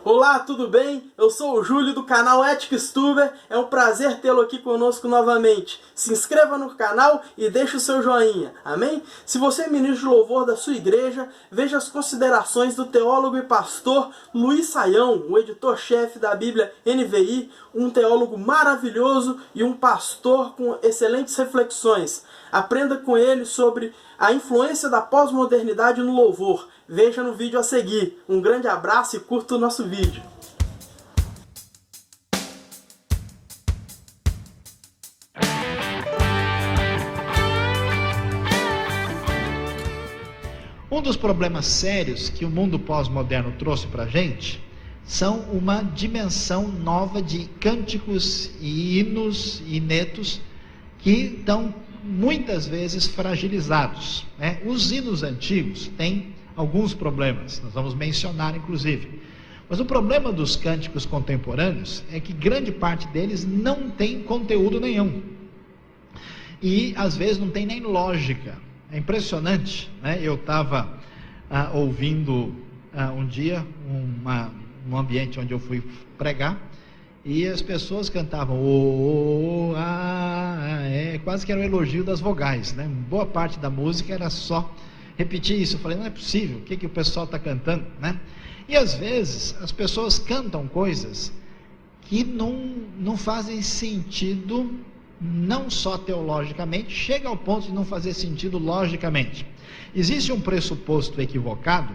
Olá, tudo bem? Eu sou o Júlio do canal Eticstuber. É um prazer tê-lo aqui conosco novamente. Se inscreva no canal e deixe o seu joinha, amém? Se você é ministro de louvor da sua igreja, veja as considerações do teólogo e pastor Luiz Saião, o editor-chefe da Bíblia NVI, um teólogo maravilhoso e um pastor com excelentes reflexões. Aprenda com ele sobre a influência da pós-modernidade no louvor. Veja no vídeo a seguir. Um grande abraço e curta o nosso vídeo. Um dos problemas sérios que o mundo pós-moderno trouxe para a gente são uma dimensão nova de cânticos e hinos e netos que estão muitas vezes fragilizados, né? Os hinos antigos têm alguns problemas, nós vamos mencionar inclusive, mas o problema dos cânticos contemporâneos é que grande parte deles não tem conteúdo nenhum e às vezes não tem nem lógica. É impressionante, né? Eu estava ouvindo um dia um ambiente onde eu fui pregar e as pessoas cantavam quase que era um elogio das vogais, né? Boa parte da música era só repetir isso. Eu falei, não é possível, o que o pessoal está cantando, né? E às vezes as pessoas cantam coisas que não fazem sentido, não só teologicamente, chega ao ponto de não fazer sentido logicamente. Existe um pressuposto equivocado,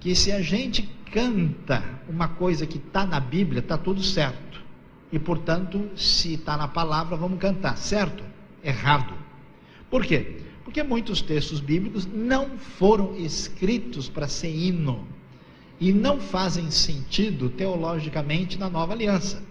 que se a gente canta uma coisa que está na Bíblia, está tudo certo. E portanto, se está na palavra, vamos cantar, certo? Errado. Por quê? Porque muitos textos bíblicos não foram escritos para ser hino e não fazem sentido teologicamente na nova aliança.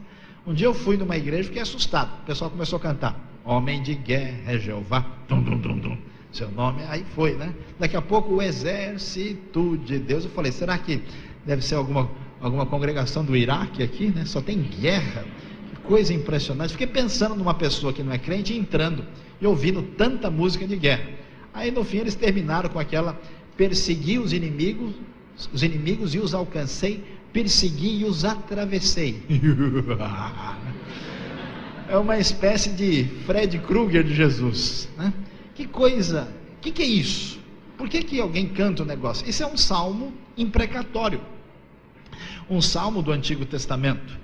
Um dia eu fui numa igreja e fiquei assustado. O pessoal começou a cantar: homem de guerra é Jeová, dum, dum, dum, dum. Seu nome, aí foi, né? Daqui a pouco o exército de Deus. Eu falei, será que deve ser alguma congregação do Iraque aqui, né? Só tem guerra. Que coisa impressionante. Fiquei pensando numa pessoa que não é crente entrando e ouvindo tanta música de guerra. Aí no fim eles terminaram com aquela: persegui os inimigos e os alcancei, persegui e os atravessei. É uma espécie de Fred Krueger de Jesus, né? Que coisa, o que é isso? Por que alguém canta um negócio? Isso é um salmo imprecatório, um salmo do Antigo Testamento.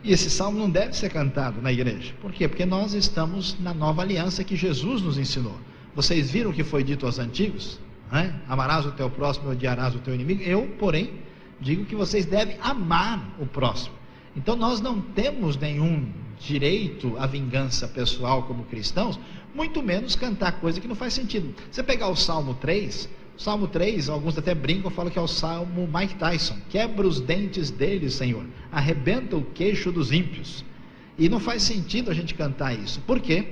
E esse salmo não deve ser cantado na igreja. Por quê? Porque nós estamos na nova aliança que Jesus nos ensinou. Vocês viram o que foi dito aos antigos, né? Amarás o teu próximo e odiarás o teu inimigo. Eu, porém, digo que vocês devem amar o próximo. Então nós não temos nenhum direito à vingança pessoal como cristãos, muito menos cantar coisa que não faz sentido. Você pegar o Salmo 3, alguns até brincam, falam que é o Salmo Mike Tyson: quebra os dentes deles, Senhor, arrebenta o queixo dos ímpios. E não faz sentido a gente cantar isso. Por quê?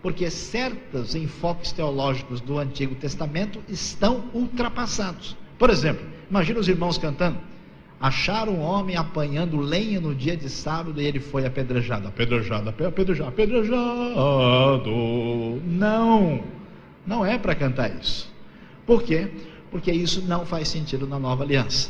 Porque certos enfoques teológicos do Antigo Testamento estão ultrapassados. Por exemplo, imagina os irmãos cantando: acharam um homem apanhando lenha no dia de sábado e ele foi apedrejado. Apedrejado. Não é para cantar isso. Por quê? Porque isso não faz sentido na nova aliança.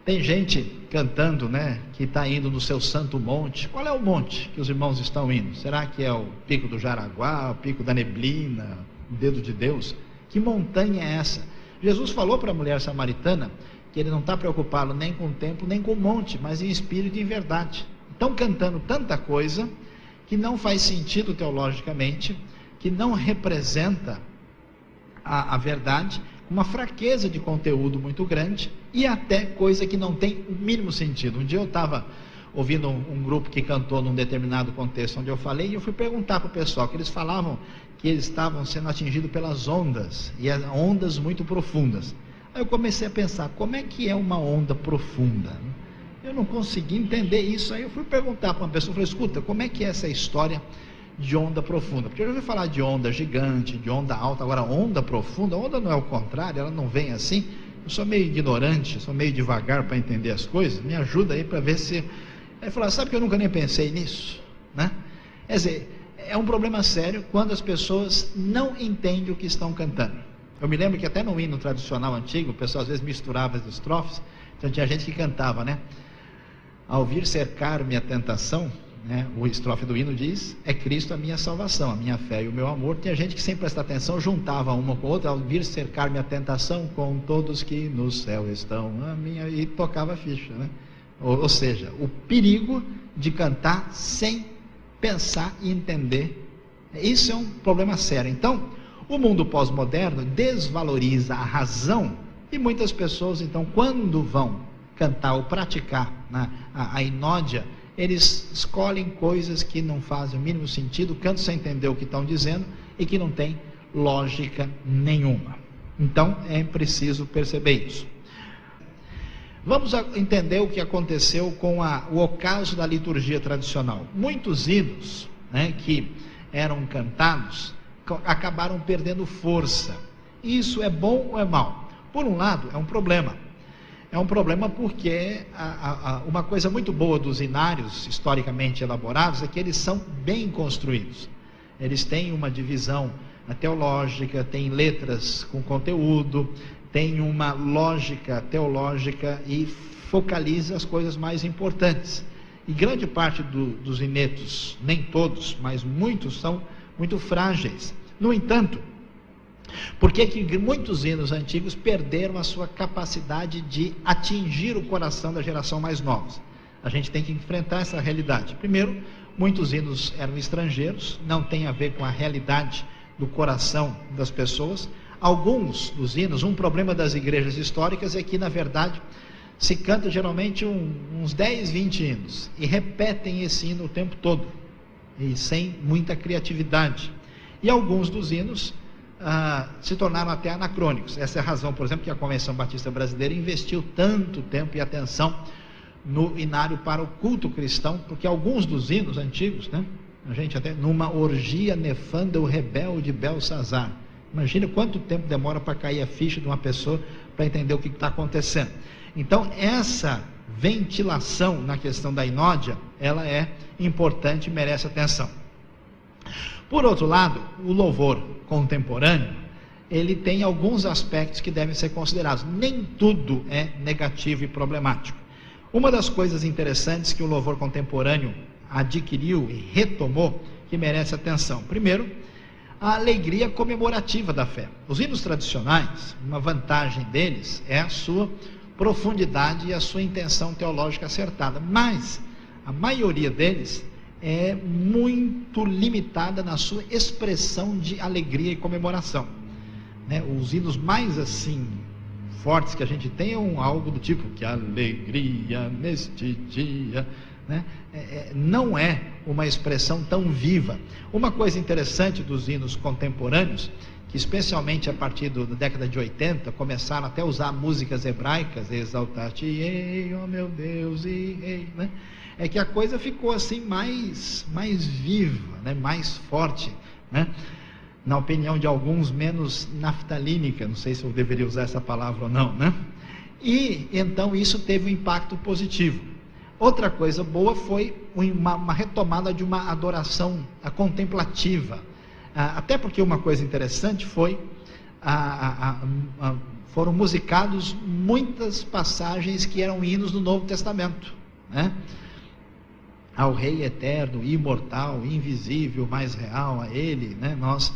Tem gente cantando, né, que está indo no seu santo monte. Qual é o monte que os irmãos estão indo? Será que é o Pico do Jaraguá, o Pico da Neblina, o Dedo de Deus? Que montanha é essa? Jesus falou para a mulher samaritana que ele não está preocupado nem com o templo, nem com o monte, mas em espírito e em verdade. Estão cantando tanta coisa que não faz sentido teologicamente, que não representa a verdade, uma fraqueza de conteúdo muito grande e até coisa que não tem o mínimo sentido. Um dia eu estava ouvindo um grupo que cantou num determinado contexto onde eu falei, e eu fui perguntar para o pessoal, que eles falavam que eles estavam sendo atingidos pelas ondas, e ondas muito profundas. Aí eu comecei a pensar, como é que é uma onda profunda? Eu não consegui entender isso. Aí eu fui perguntar para uma pessoa, falei, escuta, como é que é essa história de onda profunda? Porque eu já ouvi falar de onda gigante, de onda alta, agora onda profunda, onda não é o contrário, ela não vem assim. Eu sou meio ignorante, sou meio devagar para entender as coisas, me ajuda aí para ver se... Aí ele falou, sabe que eu nunca nem pensei nisso, né? Quer dizer, é um problema sério quando as pessoas não entendem o que estão cantando. Eu me lembro que até no hino tradicional antigo, o pessoal às vezes misturava as estrofes, então tinha gente que cantava, né? Ao vir cercar-me a tentação, né? O estrofe do hino diz, é Cristo a minha salvação, a minha fé e o meu amor. Tinha gente que sem prestar atenção juntava uma com a outra, ao vir cercar-me a tentação com todos que no céu estão, e tocava a ficha, né? Ou seja, o perigo de cantar sem pensar e entender, isso é um problema sério. Então, o mundo pós-moderno desvaloriza a razão, e muitas pessoas, então, quando vão cantar ou praticar, né, a inódia, eles escolhem coisas que não fazem o mínimo sentido, cantam sem entender o que estão dizendo e que não tem lógica nenhuma. Então, é preciso perceber isso. Vamos entender o que aconteceu com o ocaso da liturgia tradicional. Muitos hinos, né, que eram cantados acabaram perdendo força. Isso é bom ou é mal? Por um lado, é um problema. É um problema porque uma coisa muito boa dos hinários historicamente elaborados é que eles são bem construídos. Eles têm uma divisão teológica, têm letras com conteúdo, tem uma lógica teológica e focaliza as coisas mais importantes. E grande parte dos hinetos, nem todos, mas muitos são muito frágeis. No entanto, por que muitos hinos antigos perderam a sua capacidade de atingir o coração da geração mais nova? A gente tem que enfrentar essa realidade. Primeiro, muitos hinos eram estrangeiros, não tem a ver com a realidade do coração das pessoas. Alguns dos hinos, um problema das igrejas históricas é que, na verdade, se canta geralmente uns 10, 20 hinos, e repetem esse hino o tempo todo, e sem muita criatividade. E alguns dos hinos se tornaram até anacrônicos. Essa é a razão, por exemplo, que a Convenção Batista Brasileira investiu tanto tempo e atenção no hinário para o culto cristão, porque alguns dos hinos antigos, né, a gente até, numa orgia nefanda o rebelde Belsazar. Imagina quanto tempo demora para cair a ficha de uma pessoa para entender o que está acontecendo. Então, essa ventilação na questão da inódia, ela é importante e merece atenção. Por outro lado, o louvor contemporâneo, ele tem alguns aspectos que devem ser considerados. Nem tudo é negativo e problemático. Uma das coisas interessantes que o louvor contemporâneo adquiriu e retomou, que merece atenção. Primeiro, a alegria comemorativa da fé. Os hinos tradicionais, uma vantagem deles é a sua profundidade e a sua intenção teológica acertada, mas a maioria deles é muito limitada na sua expressão de alegria e comemoração, né? Os hinos mais assim fortes que a gente tem é algo do tipo, que alegria neste dia, né? Não é uma expressão tão viva. Uma coisa interessante dos hinos contemporâneos, que especialmente a partir da década de 80, começaram até a usar músicas hebraicas, exaltar-te, ei, ó meu Deus, ei, né? É que a coisa ficou assim mais viva, né? Mais forte, né? Na opinião de alguns, menos naftalínica, não sei se eu deveria usar essa palavra ou não, né? E então isso teve um impacto positivo. Outra coisa boa foi uma retomada de uma adoração contemplativa. Até porque uma coisa interessante foi, foram musicados muitas passagens que eram hinos do Novo Testamento, né? Ao Rei eterno, imortal, invisível, mais real, a Ele, né? Nós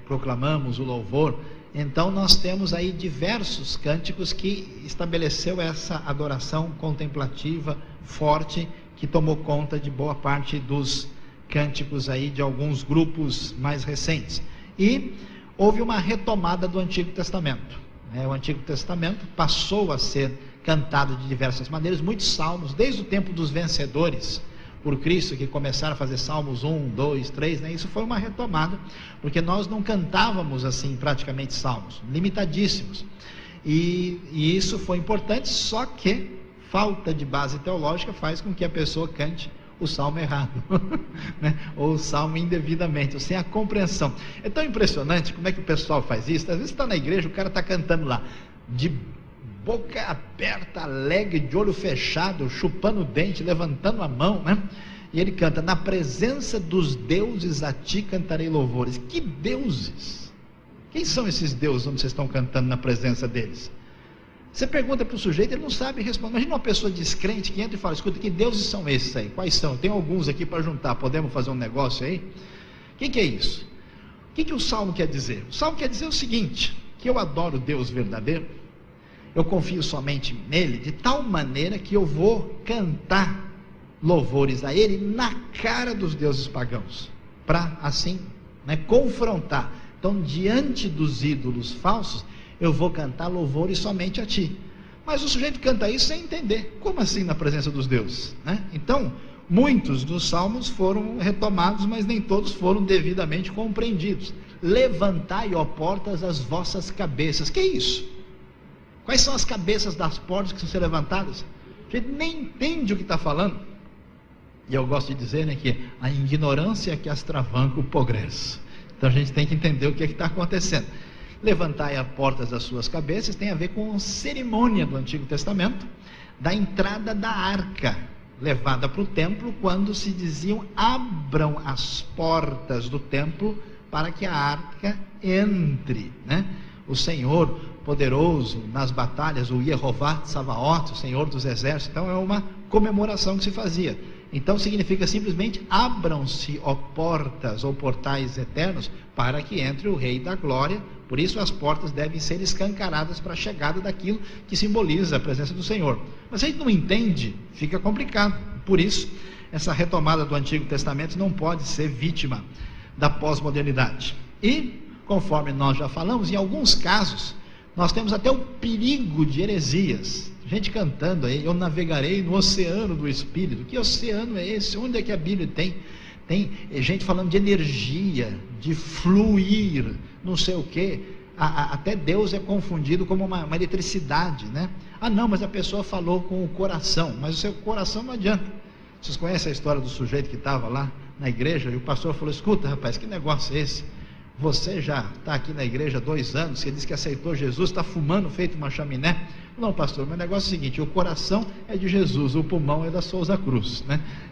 proclamamos o louvor. Então nós temos aí diversos cânticos que estabeleceu essa adoração contemplativa forte, que tomou conta de boa parte dos cânticos aí de alguns grupos mais recentes. E houve uma retomada do Antigo Testamento, né? O Antigo Testamento passou a ser cantado de diversas maneiras, muitos salmos, desde o tempo dos vencedores por Cristo, que começaram a fazer salmos 1, 2, 3, né? Isso foi uma retomada, porque nós não cantávamos assim praticamente salmos, limitadíssimos, e isso foi importante, só que falta de base teológica faz com que a pessoa cante o salmo errado, né? Ou o salmo indevidamente, ou sem a compreensão. É tão impressionante como é que o pessoal faz isso. Às vezes está na igreja, o cara está cantando lá, de boca aberta, alegre, de olho fechado, chupando o dente, levantando a mão, né? E ele canta, na presença dos deuses a ti cantarei louvores. Que deuses? Quem são esses deuses onde vocês estão cantando na presença deles? Você pergunta para o sujeito, ele não sabe responder. Imagina uma pessoa descrente que entra e fala: escuta, que deuses são esses aí? Quais são? Tem alguns aqui para juntar, podemos fazer um negócio aí? O que é isso? O que o Salmo quer dizer? O Salmo quer dizer o seguinte: que eu adoro Deus verdadeiro, eu confio somente nele, de tal maneira que eu vou cantar louvores a ele na cara dos deuses pagãos, para assim, confrontar. Então, diante dos ídolos falsos, eu vou cantar louvores somente a ti. Mas o sujeito canta isso sem entender. Como assim na presença dos deuses? Então, muitos dos salmos foram retomados, mas nem todos foram devidamente compreendidos. Levantai, ó portas, as vossas cabeças. Que é isso? Quais são as cabeças das portas que vão ser levantadas? A gente nem entende o que está falando. E eu gosto de dizer que a ignorância que astravanca o progresso. Então a gente tem que entender o que está acontecendo. Levantai as portas das suas cabeças tem a ver com a cerimônia do Antigo Testamento, da entrada da arca, levada para o templo, quando se diziam: abram as portas do templo para que a arca entre. O Senhor poderoso nas batalhas, o Yehová Tsavaot, o Senhor dos exércitos. Então é uma comemoração que se fazia. Então significa simplesmente: abram-se, ó portas ou portais eternos, para que entre o Rei da Glória. Por isso as portas devem ser escancaradas para a chegada daquilo que simboliza a presença do Senhor. Mas se a gente não entende, fica complicado. Por isso, essa retomada do Antigo Testamento não pode ser vítima da pós-modernidade. E, conforme nós já falamos, em alguns casos, nós temos até o perigo de heresias. Gente cantando aí: eu navegarei no oceano do Espírito. Que oceano é esse? Onde é que a Bíblia tem? Tem gente falando de energia, de fluir, não sei o que. Até Deus é confundido como uma eletricidade, não, mas a pessoa falou com o coração. Mas o seu coração não adianta. Vocês conhecem a história do sujeito que estava lá na igreja e o pastor falou: escuta, rapaz, que negócio é esse? Você já está aqui na igreja há 2 anos, você disse que aceitou Jesus, está fumando feito uma chaminé. Não, pastor, meu negócio é o seguinte: o coração é de Jesus, o pulmão é da Souza Cruz,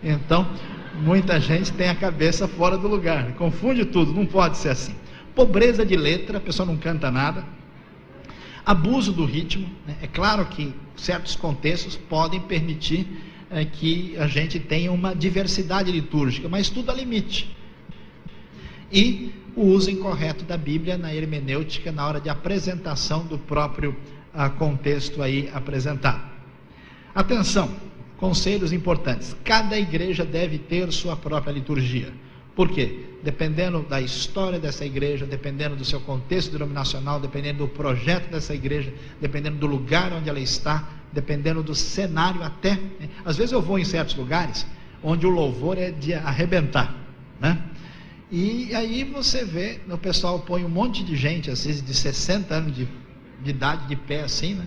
Então, muita gente tem a cabeça fora do lugar, confunde tudo, não pode ser assim. Pobreza de letra, a pessoa não canta nada. Abuso do ritmo, É claro que certos contextos podem permitir que a gente tenha uma diversidade litúrgica, mas tudo há limite. E o uso incorreto da Bíblia na hermenêutica, na hora de apresentação do próprio contexto aí apresentado. Atenção, conselhos importantes: cada igreja deve ter sua própria liturgia. Por quê? Dependendo da história dessa igreja, dependendo do seu contexto denominacional, dependendo do projeto dessa igreja, dependendo do lugar onde ela está, dependendo do cenário até. Às vezes eu vou em certos lugares onde o louvor é de arrebentar, E aí você vê, o pessoal põe um monte de gente, às vezes de 60 anos de idade, de pé assim,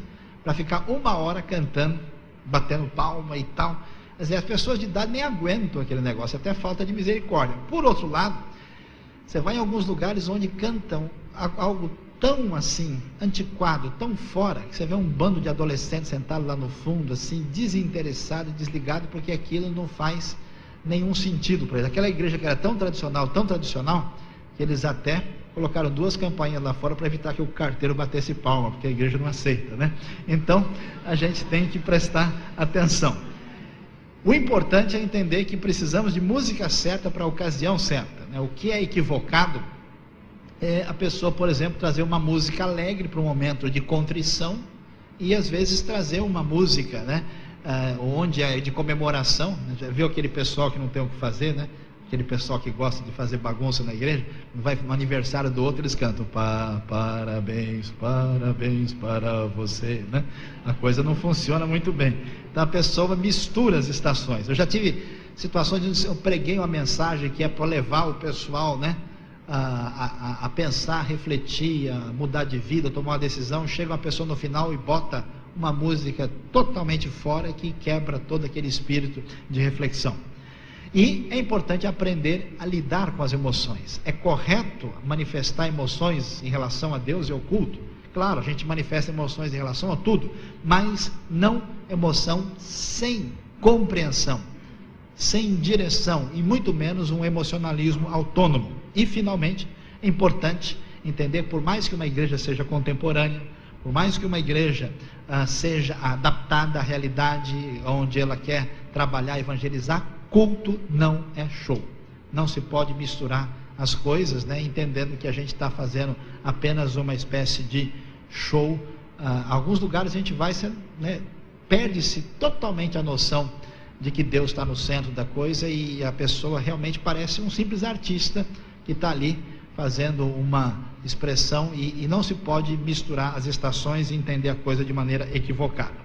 para ficar 1 hora cantando, batendo palma e tal. Quer dizer, as pessoas de idade nem aguentam aquele negócio, até falta de misericórdia. Por outro lado, você vai em alguns lugares onde cantam algo tão assim, antiquado, tão fora, que você vê um bando de adolescentes sentados lá no fundo, assim, desinteressado e desligado, porque aquilo não faz nenhum sentido para eles. Aquela igreja que era tão tradicional, que eles até colocaram 2 campainhas lá fora para evitar que o carteiro batesse palma, porque a igreja não aceita, Então, a gente tem que prestar atenção. O importante é entender que precisamos de música certa para a ocasião certa, O que é equivocado é a pessoa, por exemplo, trazer uma música alegre para um momento de contrição e às vezes trazer uma música, onde é de comemoração. Já viu aquele pessoal que não tem o que fazer, Aquele pessoal que gosta de fazer bagunça na igreja, vai no aniversário do outro, eles cantam parabéns, parabéns para você, A coisa não funciona muito bem. Então a pessoa mistura as estações. Eu já tive situações onde eu preguei uma mensagem que é para levar o pessoal, a pensar, a refletir, a mudar de vida, tomar uma decisão. Chega uma pessoa no final e bota uma música totalmente fora que quebra todo aquele espírito de reflexão. E é importante aprender a lidar com as emoções. É correto manifestar emoções em relação a Deus e ao culto? Claro, a gente manifesta emoções em relação a tudo, mas não emoção sem compreensão, sem direção, e muito menos um emocionalismo autônomo. E finalmente, é importante entender, por mais que uma igreja seja contemporânea, por mais que uma igreja seja adaptada à realidade onde ela quer trabalhar, evangelizar, culto não é show. Não se pode misturar as coisas, né, entendendo que a gente está fazendo apenas uma espécie de show. Alguns lugares a gente vai, né, perde-se totalmente a noção de que Deus está no centro da coisa e a pessoa realmente parece um simples artista que está ali fazendo uma expressão, e não se pode misturar as estações e entender a coisa de maneira equivocada.